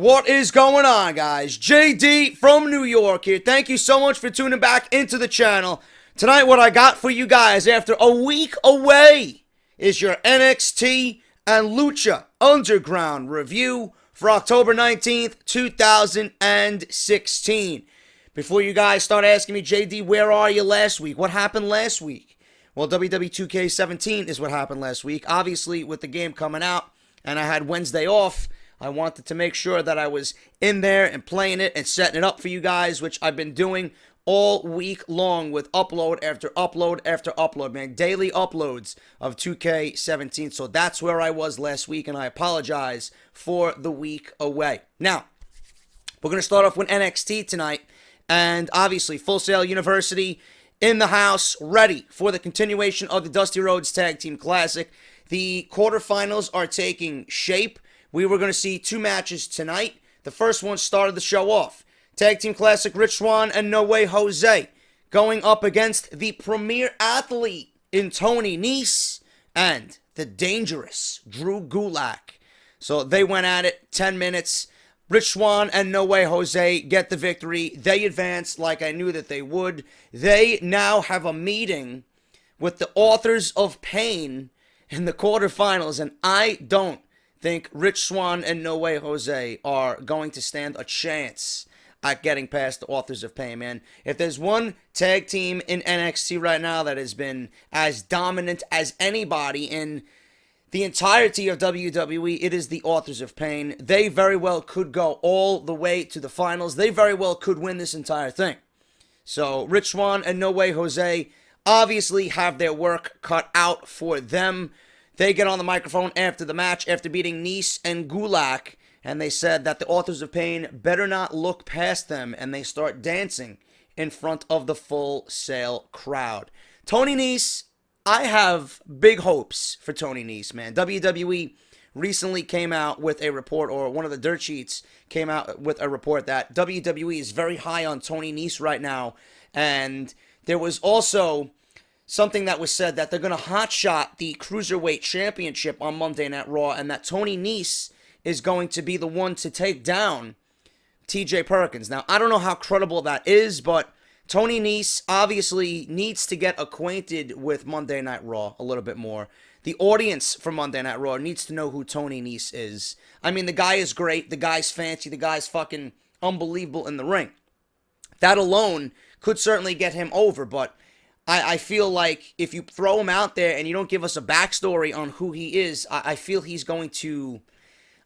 What is going on, guys? JD from New York here. Thank you so much for tuning back into the channel. Tonight, what I got for you guys after a week away is your NXT and Lucha Underground review for October 19th, 2016. Before you guys start asking me, JD, where are you last week? What happened last week? Well, WWE 2K17 is what happened last week. Obviously, with the game coming out, and I had Wednesday off, I wanted to make sure that I was in there and playing it and setting it up for you guys, which I've been doing all week long with upload after upload after upload, man. Daily uploads of 2K17. So that's where I was last week, and I apologize for the week away. Now, we're going to start off with NXT tonight, and obviously Full Sail University in the house, ready for the continuation of the Dusty Rhodes Tag Team Classic. The quarterfinals are taking shape. We were going to see two matches tonight. The first one started the show off. Tag Team Classic, Rich Swann and No Way Jose going up against the premier athlete in Tony Nese and the dangerous Drew Gulak. So they went at it 10 minutes. Rich Swann and No Way Jose get the victory. They advance like I knew that they would. They now have a meeting with the Authors of Pain in the quarterfinals, and I don't think Rich Swann and No Way Jose are going to stand a chance at getting past the Authors of Pain, man. If there's one tag team in NXT right now that has been as dominant as anybody in the entirety of WWE, it is the Authors of Pain. They very well could go all the way to the finals. They very well could win this entire thing. So Rich Swann and No Way Jose obviously have their work cut out for them. They get on the microphone after the match, after beating Nese and Gulak, and they said that the Authors of Pain better not look past them, and they start dancing in front of the Full Sail crowd. Tony Nese, I have big hopes for Tony Nese, man. WWE recently came out with a report, or one of the dirt sheets came out with a report that WWE is very high on Tony Nese right now, and there was also something that was said that they're going to hotshot the Cruiserweight Championship on Monday Night Raw, and that Tony Nese is going to be the one to take down TJ Perkins. Now, I don't know how credible that is, but Tony Nese obviously needs to get acquainted with Monday Night Raw a little bit more. The audience for Monday Night Raw needs to know who Tony Nese is. I mean, the guy is great. The guy's fancy. The guy's fucking unbelievable in the ring. That alone could certainly get him over, but I feel like if you throw him out there and you don't give us a backstory on who he is, I feel he's going to,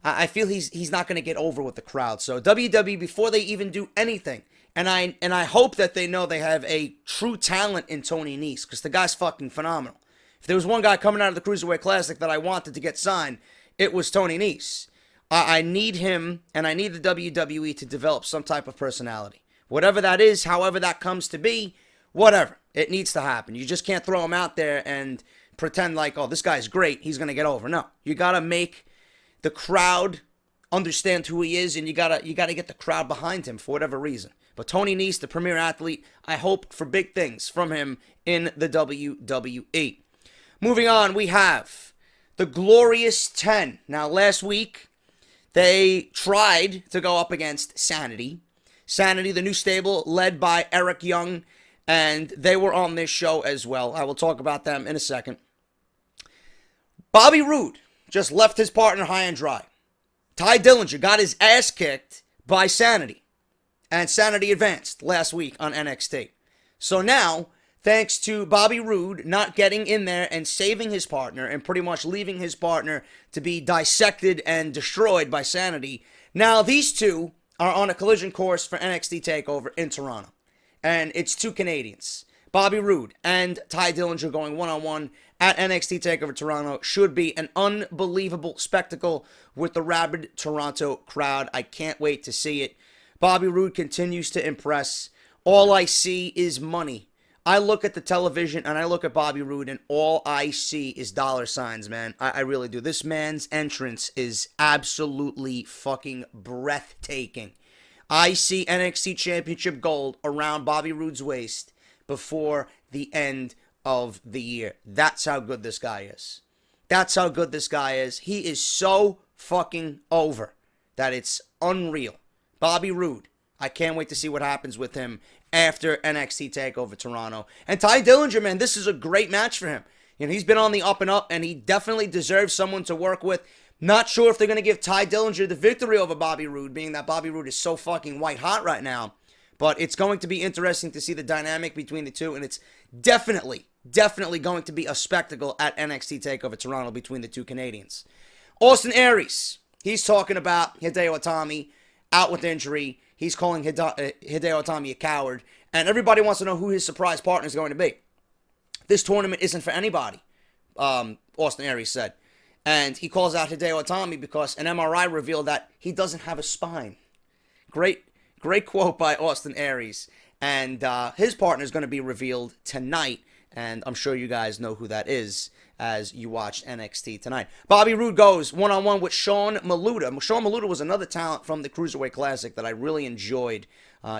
I feel he's not going to get over with the crowd. So WWE, before they even do anything, and I hope that they know they have a true talent in Tony Nese, because the guy's fucking phenomenal. If there was one guy coming out of the Cruiserweight Classic that I wanted to get signed, it was Tony Nese. I need him, and I need the WWE to develop some type of personality. Whatever that is, however that comes to be, whatever. It needs to happen. You just can't throw him out there and pretend like, oh, this guy's great, he's going to get over. No, you got to make the crowd understand who he is, and you got to get the crowd behind him for whatever reason. But Tony Nese, the premier athlete, I hope for big things from him in the WWE. Moving on, we have the Glorious 10. Now, last week, they tried to go up against Sanity. Sanity, the new stable, led by Eric Young, and they were on this show as well. I will talk about them in a second. Bobby Roode just left his partner high and dry. Ty Dillinger got his ass kicked by Sanity, and Sanity advanced last week on NXT. So now, thanks to Bobby Roode not getting in there and saving his partner and pretty much leaving his partner to be dissected and destroyed by Sanity, now these two are on a collision course for NXT TakeOver in Toronto. And it's two Canadians, Bobby Roode and Ty Dillinger, going one-on-one at NXT TakeOver Toronto. Should be an unbelievable spectacle with the rabid Toronto crowd. I can't wait to see it. Bobby Roode continues to impress. All I see is money. I look at the television and I look at Bobby Roode and all I see is dollar signs, man. I really do. This man's entrance is absolutely fucking breathtaking. I see NXT Championship gold around Bobby Roode's waist before the end of the year. That's how good this guy is. That's how good this guy is. He is so fucking over. that it's unreal. Bobby Roode, I can't wait to see what happens with him after NXT TakeOver Toronto. And Ty Dillinger, man, this is a great match for him. He's been on the up and up, and he definitely deserves someone to work with. Not sure if they're going to give Ty Dillinger the victory over Bobby Roode, being that Bobby Roode is so fucking white hot right now. But it's going to be interesting to see the dynamic between the two, and it's definitely going to be a spectacle at NXT TakeOver Toronto between the two Canadians. Austin Aries, he's talking about Hideo Itami out with injury. He's calling Hideo Itami a coward, and everybody wants to know who his surprise partner is going to be. This tournament isn't for anybody, Austin Aries said. And he calls out Hideo Itami because an MRI revealed that he doesn't have a spine. Great quote by Austin Aries. And his partner is going to be revealed tonight. And I'm sure you guys know who that is as you watch NXT tonight. Bobby Roode goes one-on-one with Sean Malouda. Sean Malouda was another talent from the Cruiserweight Classic that I really enjoyed.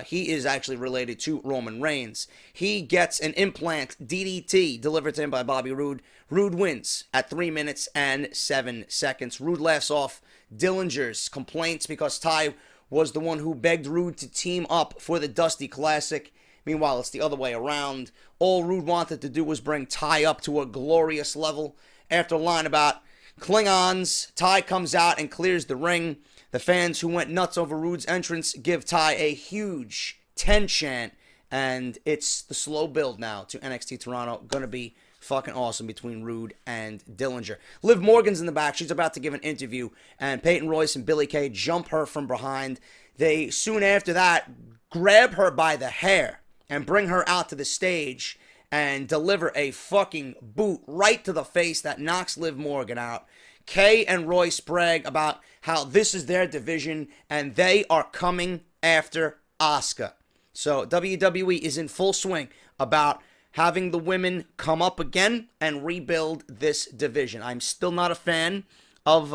He is actually related to Roman Reigns. He gets an implant DDT delivered to him by Bobby Roode. Roode wins at 3 minutes and 7 seconds. Roode laughs off Dillinger's complaints because Ty was the one who begged Roode to team up for the Dusty Classic. Meanwhile, it's the other way around. All Roode wanted to do was bring Ty up to a glorious level. After a line about Klingons, Ty comes out and clears the ring. The fans who went nuts over Roode's entrance give Ty a huge 10 chant. And it's the slow build now to NXT Toronto. Going to be fucking awesome between Roode and Dillinger. Liv Morgan's in the back. She's about to give an interview. And Peyton Royce and Billie Kay jump her from behind. They, soon after that, grab her by the hair and bring her out to the stage and deliver a fucking boot right to the face that knocks Liv Morgan out. Kay and Royce brag about how this is their division and they are coming after Asuka. So WWE is in full swing about having the women come up again and rebuild this division. I'm still not a fan of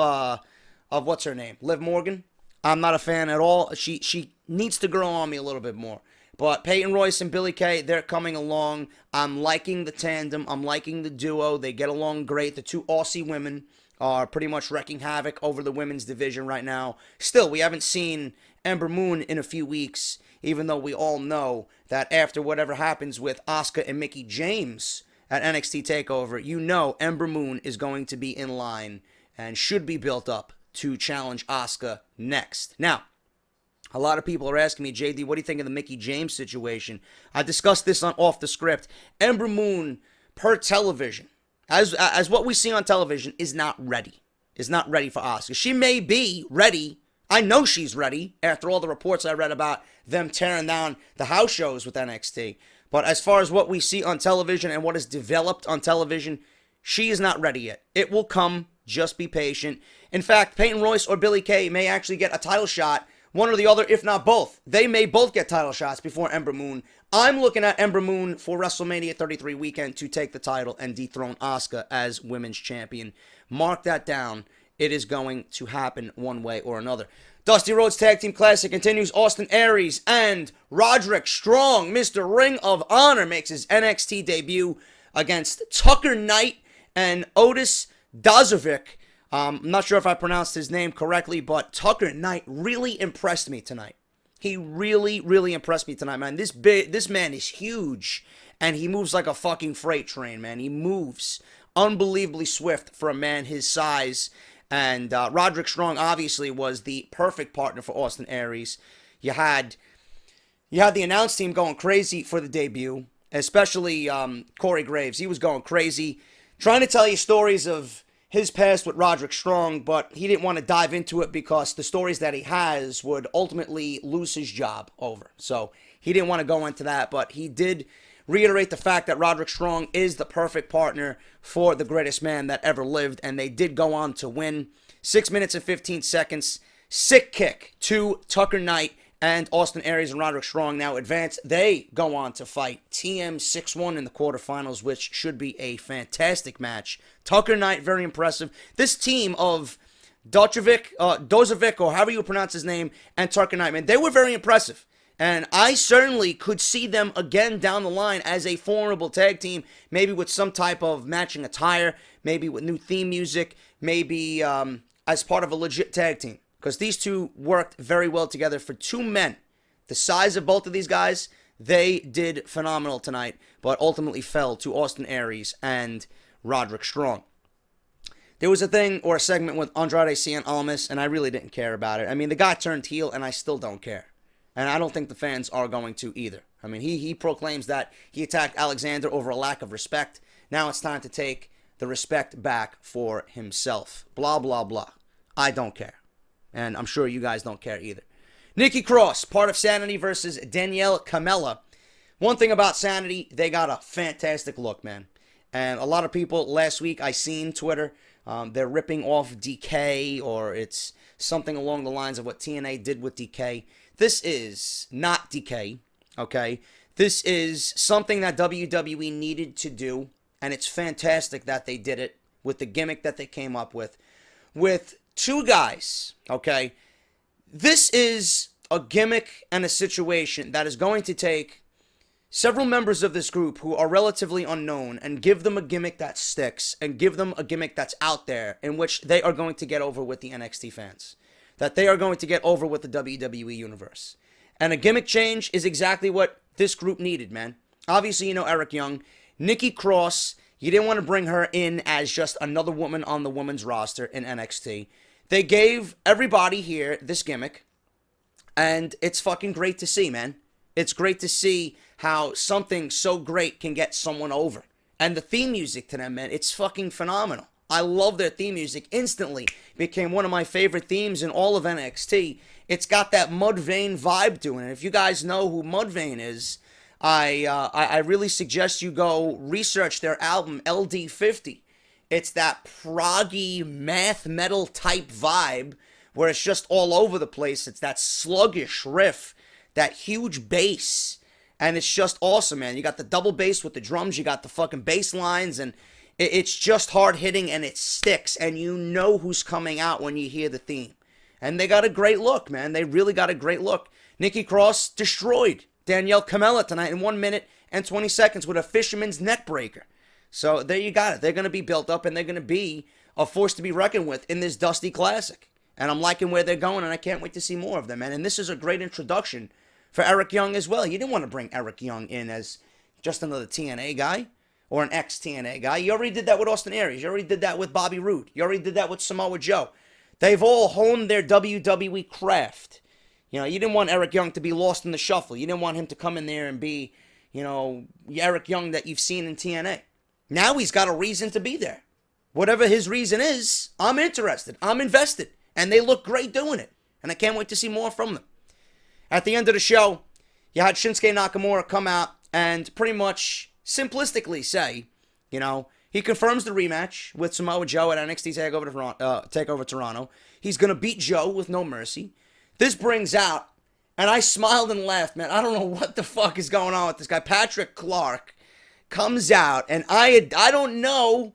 what's her name? Liv Morgan. I'm not a fan at all. She needs to grow on me a little bit more. But Peyton Royce and Billie Kay, they're coming along. I'm liking the tandem. I'm liking the duo. They get along great. The two Aussie women are pretty much wrecking havoc over the women's division right now. Still, we haven't seen Ember Moon in a few weeks, even though we all know that after whatever happens with Asuka and Mickie James at NXT TakeOver, you know Ember Moon is going to be in line and should be built up to challenge Asuka next. Now, a lot of people are asking me, JD, what do you think of the Mickie James situation? I discussed this on Off the Script. Ember Moon, per television, as what we see on television, is not ready. Is not ready for Asuka. She may be ready. I know she's ready after all the reports I read about them tearing down the house shows with NXT. But as far as what we see on television and what is developed on television, she is not ready yet. It will come. Just be patient. In fact, Peyton Royce or Billie Kay may actually get a title shot. One or the other, if not both. They may both get title shots before Ember Moon. I'm looking at Ember Moon for WrestleMania 33 weekend to take the title and dethrone Asuka as women's champion. Mark that down. It is going to happen one way or another. Dusty Rhodes Tag Team Classic continues. Austin Aries and Roderick Strong, Mr. Ring of Honor, makes his NXT debut against Tucker Knight and Otis Dazovic. I'm not sure if I pronounced his name correctly, but Tucker Knight really impressed me tonight. He really, really impressed me tonight, man. This man is huge, and he moves like a fucking freight train, man. He moves unbelievably swift for a man his size. And Roderick Strong obviously was the perfect partner for Austin Aries. You had the announce team going crazy for the debut, especially Corey Graves. He was going crazy, trying to tell you stories of his past with Roderick Strong, but he didn't want to dive into it because the stories that he has would ultimately lose his job over. So he didn't want to go into that, but he did reiterate the fact that Roderick Strong is the perfect partner for the greatest man that ever lived, and they did go on to win. 6 minutes and 15 seconds. Sick kick to Tucker Knight, and Austin Aries and Roderick Strong now advance. They go on to fight TM 6-1 in the quarterfinals, which should be a fantastic match. Tucker Knight, very impressive. This team of Dozovic, or however you pronounce his name, and Tucker Knight, man, they were very impressive. And I certainly could see them again down the line as a formidable tag team, maybe with some type of matching attire, maybe with new theme music, maybe as part of a legit tag team. because these two worked very well together. For two men the size of both of these guys, they did phenomenal tonight, but ultimately fell to Austin Aries and Roderick Strong. There was a thing or a segment with Andrade Cien Almas, and I really didn't care about it. I mean, the guy turned heel, and I still don't care. And I don't think the fans are going to either. I mean, he proclaims that he attacked Alexander over a lack of respect. Now it's time to take the respect back for himself. Blah, blah, blah. I don't care. And I'm sure you guys don't care either. Nikki Cross, part of Sanity versus Danielle Camella. One thing about Sanity, they got a fantastic look, man. And a lot of people last week, I seen Twitter, they're ripping off DK, or it's something along the lines of what TNA did with DK. This is not DK, okay? This is something that WWE needed to do, and it's fantastic that they did it with the gimmick that they came up with two guys, okay? This is a gimmick and a situation that is going to take several members of this group who are relatively unknown and give them a gimmick that sticks and give them a gimmick that's out there in which they are going to get over with the NXT fans, that they are going to get over with the WWE universe. And a gimmick change is exactly what this group needed, man. Obviously, you know Eric Young. Nikki Cross, you didn't want to bring her in as just another woman on the women's roster in NXT. They gave everybody here this gimmick, and it's fucking great to see, man. It's great to see how something so great can get someone over. And the theme music to them, man, it's fucking phenomenal. I love their theme music. Instantly became one of my favorite themes in all of NXT. It's got that Mudvayne vibe to it. And if you guys know who Mudvayne is, I really suggest you go research their album LD50. It's that proggy math metal type vibe where it's just all over the place. It's that sluggish riff, that huge bass, and it's just awesome, man. You got the double bass with the drums, you got the fucking bass lines, and it's just hard hitting, and it sticks, and you know who's coming out when you hear the theme. And they got a great look, man. They really got a great look. Nikki Cross destroyed Danielle Camella tonight in 1 minute and 20 seconds with a fisherman's neck breaker. So there you got it. They're going to be built up, and they're going to be a force to be reckoned with in this Dusty Classic. And I'm liking where they're going, and I can't wait to see more of them, man. And this is a great introduction for Eric Young as well. You didn't want to bring Eric Young in as just another TNA guy or an ex-TNA guy. You already did that with Austin Aries. You already did that with Bobby Roode. You already did that with Samoa Joe. They've all honed their WWE craft. You know, you didn't want Eric Young to be lost in the shuffle. You didn't want him to come in there and be, you know, Eric Young that you've seen in TNA. Now he's got a reason to be there. Whatever his reason is, I'm interested. I'm invested. And they look great doing it. And I can't wait to see more from them. At the end of the show, you had Shinsuke Nakamura come out and pretty much simplistically say, you know, he confirms the rematch with Samoa Joe at NXT TakeOver Toronto. He's going to beat Joe with no mercy. This brings out, and I smiled and laughed, man. I don't know what the fuck is going on with this guy. Patrick Clark comes out, and I don't know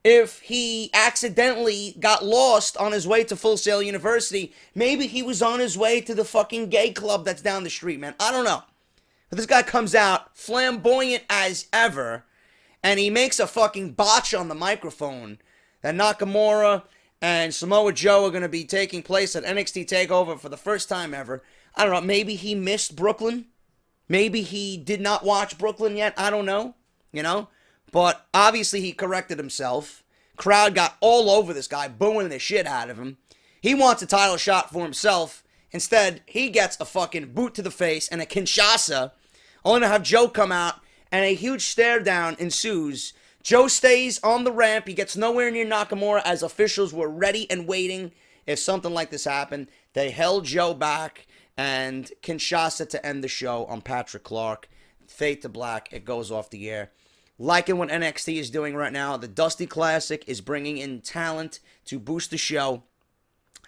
if he accidentally got lost on his way to Full Sail University. Maybe he was on his way to the fucking gay club that's down the street, man. I don't know. But this guy comes out flamboyant as ever, and he makes a fucking botch on the microphone that Nakamura and Samoa Joe are going to be taking place at NXT TakeOver for the first time ever. I don't know. Maybe he missed Brooklyn. Maybe he did not watch Brooklyn yet. I don't know. You know? But obviously he corrected himself. Crowd got all over this guy, booing the shit out of him. He wants a title shot for himself. Instead, he gets a fucking boot to the face and a Kinshasa, only to have Joe come out, and a huge stare down ensues. Joe stays on the ramp. He gets nowhere near Nakamura as officials were ready and waiting if something like this happened. They held Joe back, and Kinshasa to end the show on Patrick Clark. Fade to black. It goes off the air. Liking what NXT is doing right now. The Dusty Classic is bringing in talent to boost the show.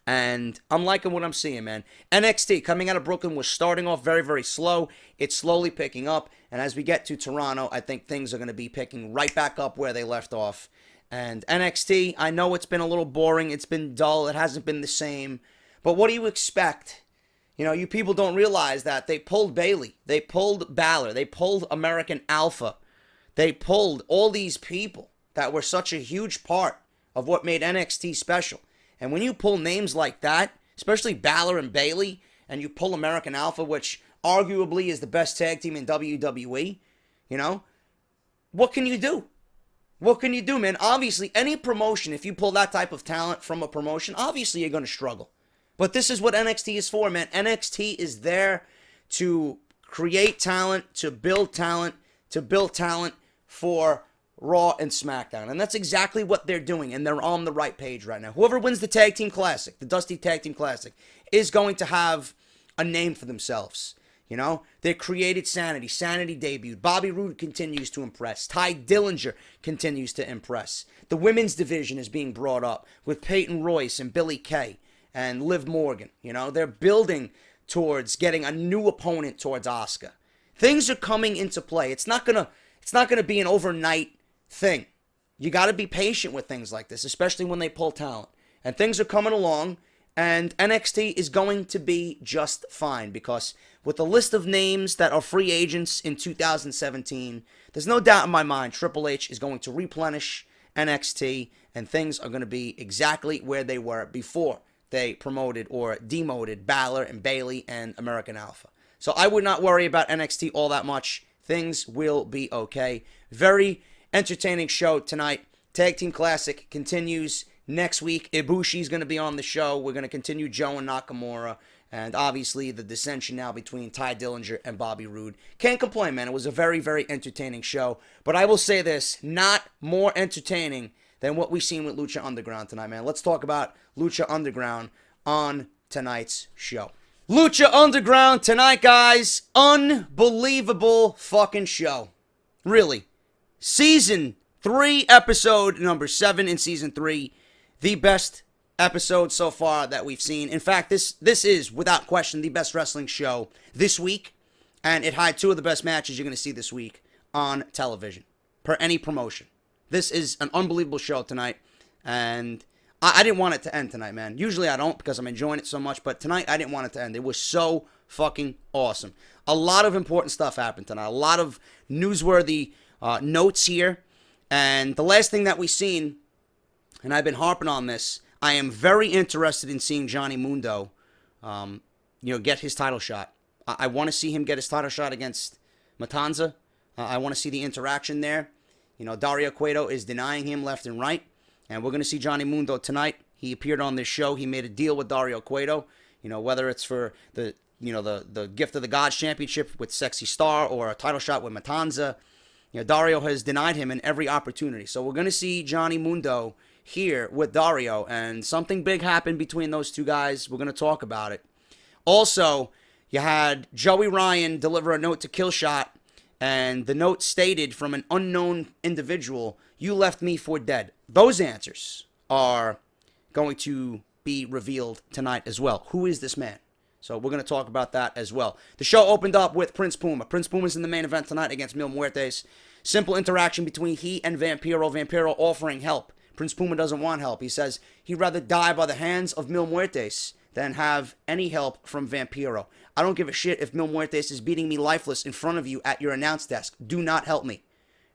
And I'm liking what I'm seeing, man. NXT coming out of Brooklyn was starting off very, very slow. It's slowly picking up. And as we get to Toronto, I think things are going to be picking right back up where they left off. And NXT, I know it's been a little boring. It's been dull. It hasn't been the same. But what do you expect? You know, you people don't realize that they pulled Bayley. They pulled Balor. They pulled American Alpha. They pulled all these people that were such a huge part of what made NXT special. And when you pull names like that, especially Balor and Bayley, and you pull American Alpha, which arguably is the best tag team in WWE, you know, what can you do? What can you do, man? Obviously, any promotion, if you pull that type of talent from a promotion, obviously you're going to struggle. But this is what NXT is for, man. NXT is there to create talent, to build talent for Raw and Smackdown. And that's exactly what they're doing, and they're on the right page right now. Whoever wins the Tag Team Classic, the Dusty Tag Team Classic, is going to have a name for themselves. You know, they created Sanity. Sanity debuted. Bobby Roode continues to impress. Ty Dillinger continues to impress. The women's division is being brought up with Peyton Royce and Billie Kay and Liv Morgan. You know, they're building towards getting a new opponent towards Asuka. Things are coming into play. It's not gonna be an overnight thing. You got to be patient with things like this, especially when they pull talent. And things are coming along. And NXT is going to be just fine because with the list of names that are free agents in 2017, there's no doubt in my mind Triple H is going to replenish NXT and things are going to be exactly where they were before they promoted or demoted Balor and Bayley and American Alpha. So I would not worry about NXT all that much. Things will be okay. Very entertaining show tonight. Tag Team Classic continues next week. Ibushi's going to be on the show. We're going to continue Joe and Nakamura. And obviously the dissension now between Ty Dillinger and Bobby Roode. Can't complain, man. It was a very, very entertaining show. But I will say this, not more entertaining than what we've seen with Lucha Underground tonight, man. Let's talk about Lucha Underground on tonight's show. Lucha Underground tonight, guys. Unbelievable fucking show. Really. Season 3, episode number 7 in Season 3. The best episode so far that we've seen. In fact, this is, without question, the best wrestling show this week. And it had 2 of the best matches you're going to see this week on television. Per any promotion. This is an unbelievable show tonight. And I didn't want it to end tonight, man. Usually I don't because I'm enjoying it so much. But tonight I didn't want it to end. It was so fucking awesome. A lot of important stuff happened tonight. A lot of newsworthy notes here. And the last thing that we've seen, and I've been harping on this, I am very interested in seeing Johnny Mundo, get his title shot. I want to see him get his title shot against Matanza. I want to see the interaction there. You know, Dario Cueto is denying him left and right, and we're going to see Johnny Mundo tonight. He appeared on this show. He made a deal with Dario Cueto. You know, whether it's for the Gift of the Gods Championship with Sexy Star or a title shot with Matanza. You know, Dario has denied him in every opportunity. So we're going to see Johnny Mundo here with Dario, and something big happened between those two guys. We're going to talk about it. Also, you had Joey Ryan deliver a note to Killshot, and the note stated from an unknown individual, "You left me for dead." Those answers are going to be revealed tonight as well. Who is this man? So we're going to talk about that as well. The show opened up with Prince Puma. Prince Puma's in the main event tonight against Mil Muertes. Simple interaction between he and Vampiro. Vampiro offering help. Prince Puma doesn't want help. He says he'd rather die by the hands of Mil Muertes than have any help from Vampiro. I don't give a shit if Mil Muertes is beating me lifeless in front of you at your announce desk. Do not help me.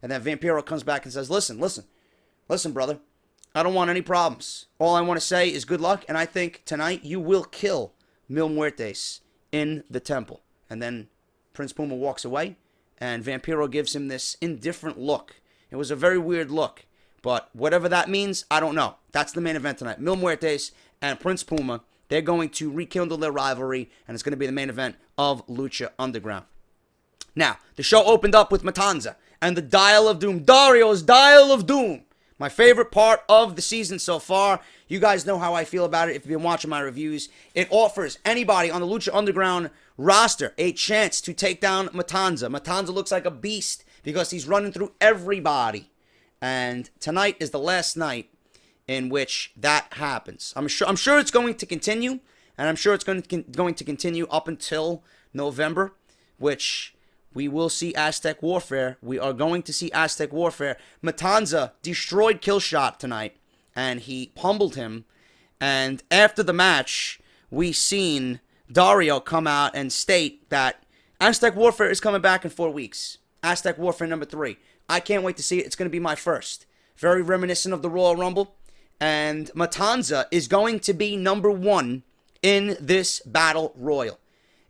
And then Vampiro comes back and says, listen, brother. I don't want any problems. All I want to say is good luck, and I think tonight you will kill Mil Muertes in the temple. And then Prince Puma walks away, and Vampiro gives him this indifferent look. It was a very weird look, but whatever that means, I don't know. That's the main event tonight. Mil Muertes and Prince Puma, they're going to rekindle their rivalry, and it's going to be the main event of Lucha Underground. Now, the show opened up with Matanza and the Dial of Doom. Dario's Dial of Doom. My favorite part of the season so far. You guys know how I feel about it if you've been watching my reviews. It offers anybody on the Lucha Underground roster a chance to take down Matanza. Matanza looks like a beast because he's running through everybody. And tonight is the last night in which that happens. I'm sure it's going to continue, and I'm sure it's going to continue up until November, which we will see Aztec Warfare. We are going to see Aztec Warfare. Matanza destroyed Killshot tonight, and he pummeled him. And after the match, we seen Dario come out and state that Aztec Warfare is coming back in 4 weeks. Aztec Warfare number 3. I can't wait to see it. It's going to be my first. Very reminiscent of the Royal Rumble. And Matanza is going to be number 1 in this battle royal.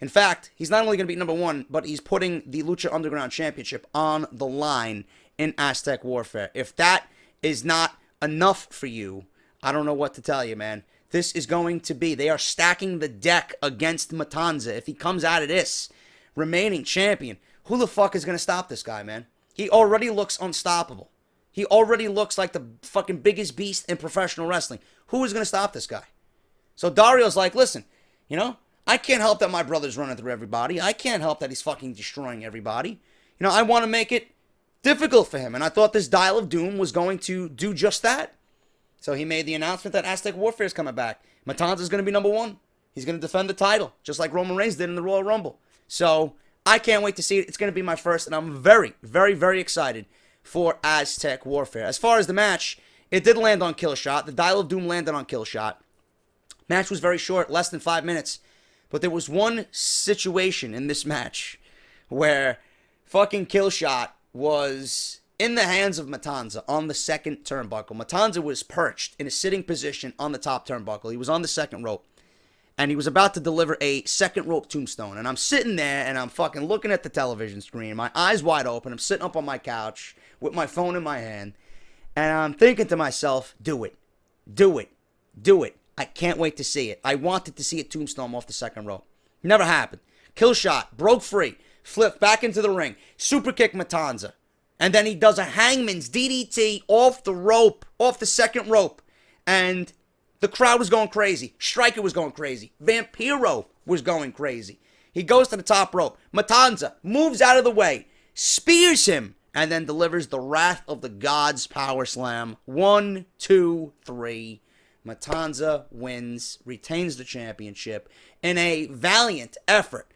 In fact, he's not only going to be number 1, but he's putting the Lucha Underground Championship on the line in Aztec Warfare. If that is not enough for you, I don't know what to tell you, man. This is going to be, they are stacking the deck against Matanza. If he comes out of this remaining champion, who the fuck is going to stop this guy, man? He already looks unstoppable. He already looks like the fucking biggest beast in professional wrestling. Who is going to stop this guy? So Dario's like, listen, you know, I can't help that my brother's running through everybody. I can't help that he's fucking destroying everybody. You know, I want to make it difficult for him. And I thought this Dial of Doom was going to do just that. So he made the announcement that Aztec Warfare is coming back. Matanza's going to be number 1. He's going to defend the title, just like Roman Reigns did in the Royal Rumble. So I can't wait to see it. It's going to be my first, and I'm very, very, very excited for Aztec Warfare. As far as the match, it did land on Killshot. The Dial of Doom landed on Killshot. Match was very short, less than 5 minutes. But there was one situation in this match where fucking Killshot was in the hands of Matanza on the second turnbuckle. Matanza was perched in a sitting position on the top turnbuckle. He was on the second rope. And he was about to deliver a second rope tombstone. And I'm sitting there and I'm fucking looking at the television screen. My eyes wide open. I'm sitting up on my couch with my phone in my hand. And I'm thinking to myself, do it. Do it. Do it. I can't wait to see it. I wanted to see a tombstone off the second rope. Never happened. Killshot broke free. Flipped back into the ring. Super kick Matanza. And then he does a hangman's DDT off the rope. Off the second rope. And the crowd was going crazy. Striker was going crazy. Vampiro was going crazy. He goes to the top rope. Matanza moves out of the way. Spears him. And then delivers the Wrath of the Gods Power Slam. 1, 2, 3. Matanza wins. Retains the championship. In a valiant effort,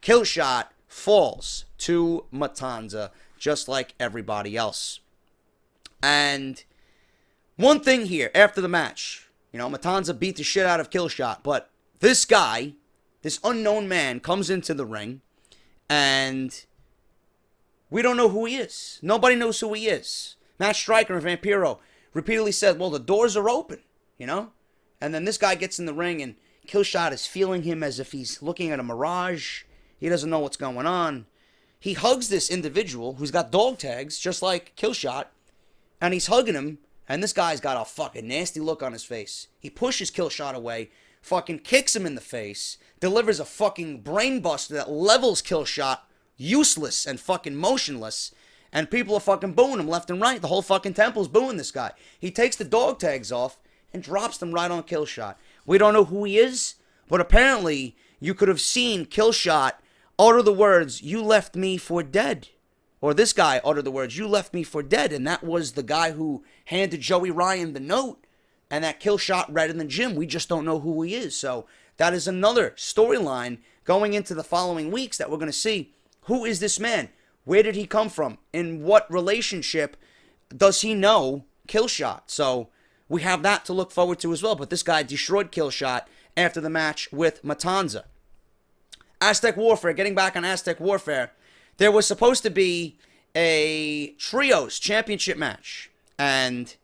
Killshot falls to Matanza. Just like everybody else. And one thing here, after the match, you know, Matanza beat the shit out of Killshot, but this guy, this unknown man, comes into the ring, and we don't know who he is. Nobody knows who he is. Matt Striker and Vampiro repeatedly said, well, the doors are open, you know? And then this guy gets in the ring, and Killshot is feeling him as if he's looking at a mirage. He doesn't know what's going on. He hugs this individual who's got dog tags, just like Killshot, and he's hugging him, and this guy's got a fucking nasty look on his face. He pushes Killshot away, fucking kicks him in the face, delivers a fucking brain buster that levels Killshot useless and fucking motionless, and people are fucking booing him left and right. The whole fucking temple's booing this guy. He takes the dog tags off and drops them right on Killshot. We don't know who he is, but apparently you could have seen Killshot utter the words, "You left me for dead." Or this guy uttered the words, "You left me for dead." And that was the guy who handed Joey Ryan the note. And that Killshot read in the gym. We just don't know who he is. So that is another storyline going into the following weeks that we're going to see. Who is this man? Where did he come from? In what relationship does he know Killshot? So we have that to look forward to as well. But this guy destroyed Killshot after the match with Matanza. Aztec Warfare, getting back on Aztec Warfare, there was supposed to be a Trios Championship match. And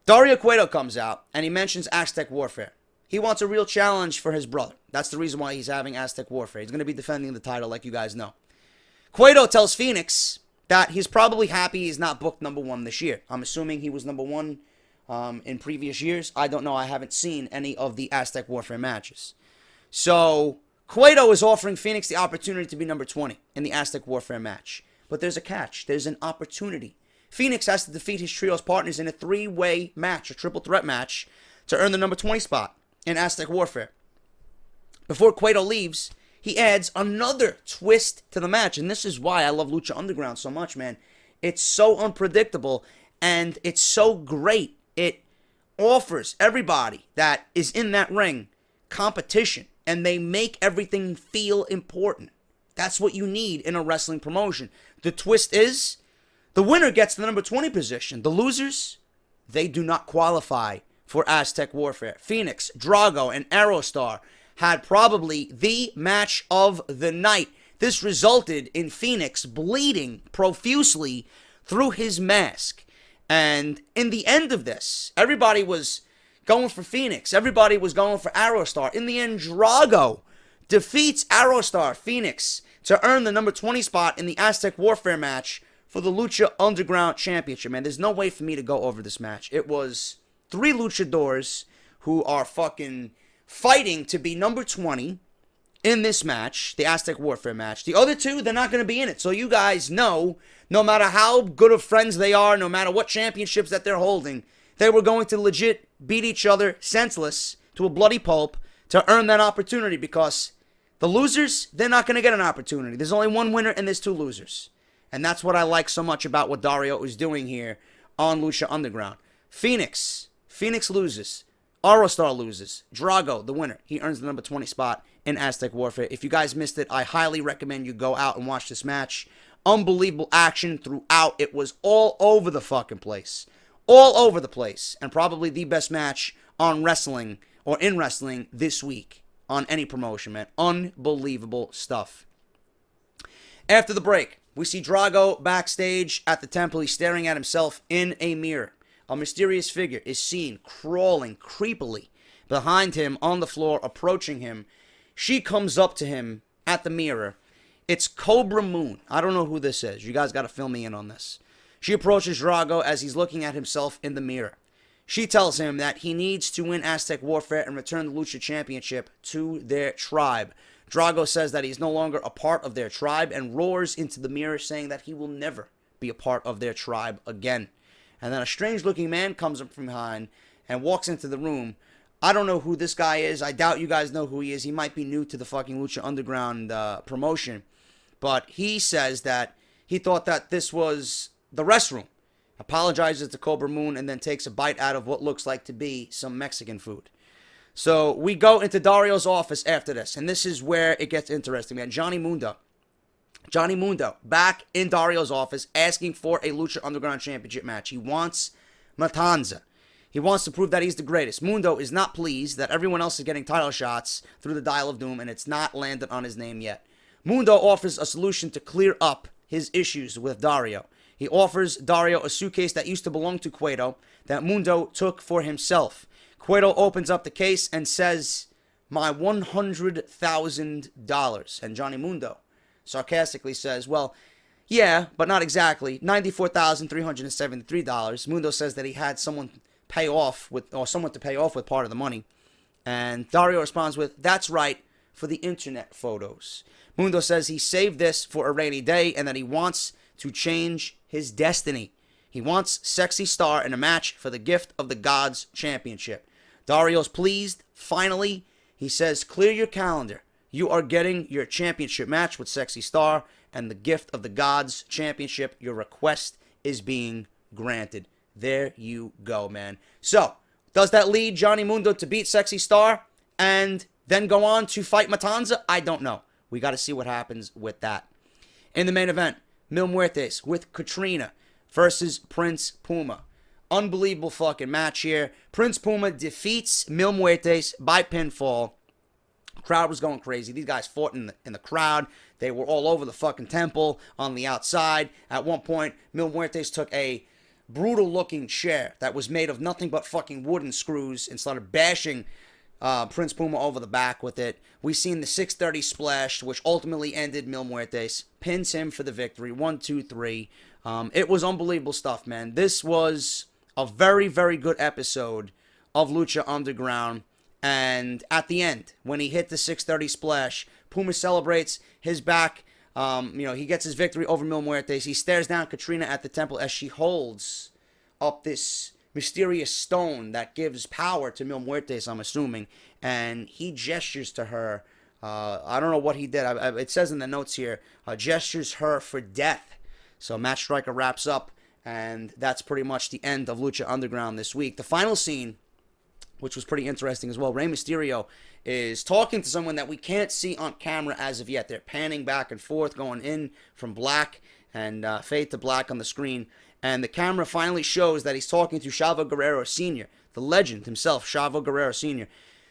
Dario Cueto comes out and he mentions Aztec Warfare. He wants a real challenge for his brother. That's the reason why he's having Aztec Warfare. He's going to be defending the title like you guys know. Cueto tells Phoenix that he's probably happy he's not booked number 1 this year. I'm assuming he was number 1 in previous years. I don't know. I haven't seen any of the Aztec Warfare matches. So Cueto is offering Phoenix the opportunity to be number 20 in the Aztec Warfare match. But there's a catch. There's an opportunity. Phoenix has to defeat his Trios partners in a 3-way match, a triple threat match, to earn the number 20 spot in Aztec Warfare. Before Cueto leaves, he adds another twist to the match. And this is why I love Lucha Underground so much, man. It's so unpredictable and it's so great. It offers everybody that is in that ring competition. And they make everything feel important. That's what you need in a wrestling promotion. The twist is, the winner gets the number 20 position. The losers, they do not qualify for Aztec Warfare. Phoenix, Drago, and Aerostar had probably the match of the night. This resulted in Phoenix bleeding profusely through his mask. And in the end of this, everybody was going for Phoenix. Everybody was going for Aerostar. In the end, Drago defeats Aerostar Phoenix to earn the number 20 spot in the Aztec Warfare match for the Lucha Underground Championship. Man, there's no way for me to go over this match. It was 3 luchadors who are fucking fighting to be number 20 in this match, the Aztec Warfare match. The other 2, they're not going to be in it. So you guys know, no matter how good of friends they are, no matter what championships that they're holding, they were going to legit beat each other senseless to a bloody pulp to earn that opportunity, because the losers, they're not going to get an opportunity. There's only one winner and there's 2 losers. And that's what I like so much about what Dario is doing here on Lucha Underground. Phoenix loses. Aerostar loses. Drago, the winner, he earns the number 20 spot in Aztec Warfare. If you guys missed it, I highly recommend you go out and watch this match. Unbelievable action throughout. It was all over the fucking place. All over the place. And probably the best match on wrestling, or in wrestling, this week on any promotion, man. Unbelievable stuff. After the break, we see Drago backstage at the temple. He's staring at himself in a mirror. A mysterious figure is seen crawling creepily behind him on the floor, approaching him. She comes up to him at the mirror. It's Cobra Moon. I don't know who this is. You guys got to fill me in on this. She approaches Drago as he's looking at himself in the mirror. She tells him that he needs to win Aztec Warfare and return the Lucha Championship to their tribe. Drago says that he's no longer a part of their tribe and roars into the mirror, saying that he will never be a part of their tribe again. And then a strange-looking man comes up from behind and walks into the room. I don't know who this guy is. I doubt you guys know who he is. He might be new to the fucking Lucha Underground promotion. But he says that he thought that this was the restroom. Apologizes to Cobra Moon and then takes a bite out of what looks like to be some Mexican food. So we go into Dario's office after this. And this is where it gets interesting, man. Johnny Mundo back in Dario's office asking for a Lucha Underground Championship match. He wants Matanza. He wants to prove that he's the greatest. Mundo is not pleased that everyone else is getting title shots through the Dial of Doom and it's not landed on his name yet. Mundo offers a solution to clear up his issues with Dario. He offers Dario a suitcase that used to belong to Cueto that Mundo took for himself. Cueto opens up the case and says, "My $100,000. And Johnny Mundo sarcastically says, "Well, yeah, but not exactly. $94,373. Mundo says that he had someone to pay off with part of the money. And Dario responds with, "That's right, for the internet photos." Mundo says he saved this for a rainy day and that he wants to change his destiny. He wants Sexy Star in a match for the Gift of the Gods Championship. Dario's pleased. Finally, he says, "Clear your calendar. You are getting your championship match with Sexy Star and the Gift of the Gods Championship. Your request is being granted." There you go, man. So, does that lead Johnny Mundo to beat Sexy Star and then go on to fight Matanza? I don't know. We got to see what happens with that. In the main event, Mil Muertes with Katrina versus Prince Puma. Unbelievable fucking match here. Prince Puma defeats Mil Muertes by pinfall. Crowd was going crazy. These guys fought in the crowd. They were all over the fucking temple on the outside. At one point, Mil Muertes took a brutal looking chair that was made of nothing but fucking wooden screws and started bashing Prince Puma over the back with it. We seen the 630 splash, which ultimately ended Mil Muertes. Pins him for the victory. 1, 2, 3. It was unbelievable stuff, man. This was a very, very good episode of Lucha Underground. And at the end, when he hit the 630 splash, Puma celebrates his back. He gets his victory over Mil Muertes. He stares down Katrina at the temple as she holds up this mysterious stone that gives power to Mil Muertes, I'm assuming. And he gestures to her. I don't know what he did. It says in the notes here, gestures her for death. So Matt Striker wraps up. And that's pretty much the end of Lucha Underground this week. The final scene, which was pretty interesting as well. Rey Mysterio is talking to someone that we can't see on camera as of yet. They're panning back and forth, going in from black and fade to black on the screen. And the camera finally shows that he's talking to Chavo Guerrero Sr., the legend himself, Chavo Guerrero Sr.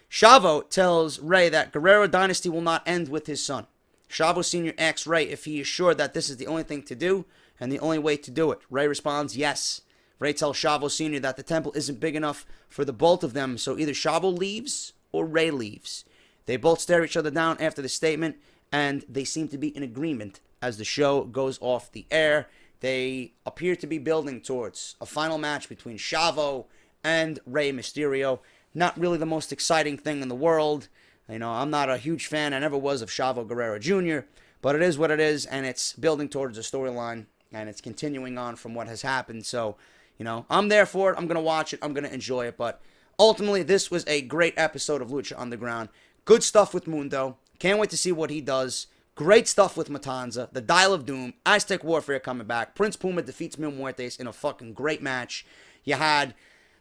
Chavo tells Rey that Guerrero Dynasty will not end with his son. Chavo Sr. asks Rey if he is sure that this is the only thing to do and the only way to do it. Rey responds, yes. Ray tells Chavo Sr. that the temple isn't big enough for the both of them, so either Chavo leaves or Ray leaves. They both stare each other down after the statement, and they seem to be in agreement as the show goes off the air. They appear to be building towards a final match between Chavo and Rey Mysterio. Not really the most exciting thing in the world. You know, I'm not a huge fan, I never was, of Chavo Guerrero Jr., but it is what it is, and it's building towards a storyline, and it's continuing on from what has happened. So, you know, I'm there for it. I'm going to watch it. I'm going to enjoy it. But ultimately, this was a great episode of Lucha Underground. Good stuff with Mundo. Can't wait to see what he does. Great stuff with Matanza. The Dial of Doom. Aztec Warfare coming back. Prince Puma defeats Mil Muertes in a fucking great match. You had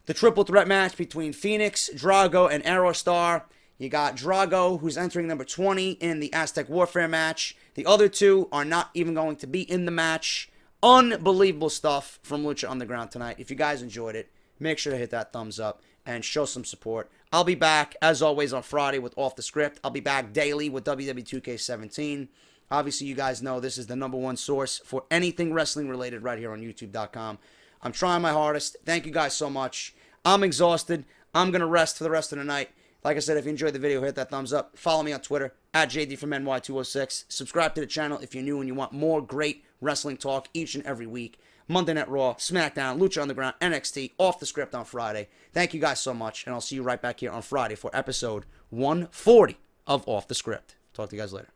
the triple threat match between Phoenix, Drago, and Aerostar. You got Drago, who's entering number 20 in the Aztec Warfare match. The other two are not even going to be in the match. Unbelievable stuff from Lucha Underground tonight. If you guys enjoyed it, make sure to hit that thumbs up and show some support. I'll be back, as always, on Friday with Off The Script. I'll be back daily with WWE 2K17. Obviously, you guys know this is the #1 source for anything wrestling related right here on YouTube.com. I'm trying my hardest. Thank you guys so much. I'm exhausted. I'm going to rest for the rest of the night. Like I said, if you enjoyed the video, hit that thumbs up. Follow me on Twitter, @JD206. Subscribe to the channel if you're new and you want more great wrestling talk each and every week. Monday Night Raw, Smackdown, Lucha Underground, NXT, Off The Script on Friday. Thank you guys so much, and I'll see you right back here on Friday for episode 140 of Off The Script. Talk to you guys later.